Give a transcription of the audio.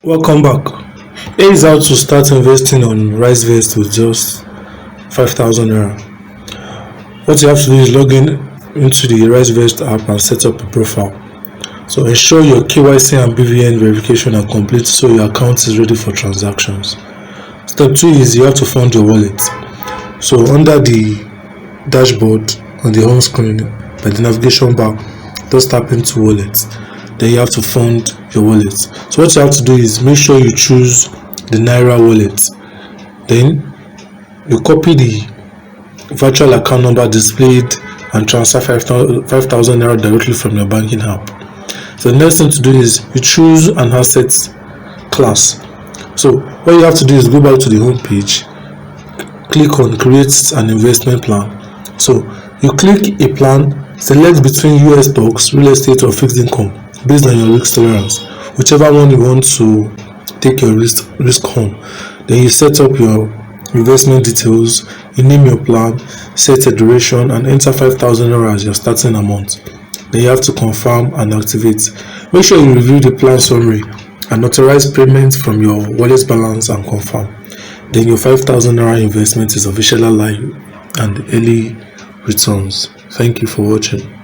Welcome back. Here is how to start investing on Risevest with just 5,000 naira. What you have to do is log in into the Risevest app and set up a profile. So ensure your KYC and BVN verification are complete so your account is ready for transactions. Step 2 is you have to fund your wallet. So under the dashboard on the home screen by the navigation bar, just tap into wallet. Then you have to fund your wallet. So what you have to do is make sure you choose the Naira wallet. Then you copy the virtual account number displayed and transfer 5,000 naira directly from your banking app. So the next thing to do is you choose an asset class. So what you have to do is go back to the home page, click on create an investment plan. So you click a plan, select between US stocks, real estate or fixed income based on your risk tolerance, whichever one you want to take your risk on. Then you set up your investment details, you name your plan, set a duration and enter 5,000 naira as your starting amount. Then you have to confirm and activate. Make sure you review the plan summary and authorize payment from your wallet balance and confirm. Then your 5,000 naira investment is officially live and early returns. Thank you for watching.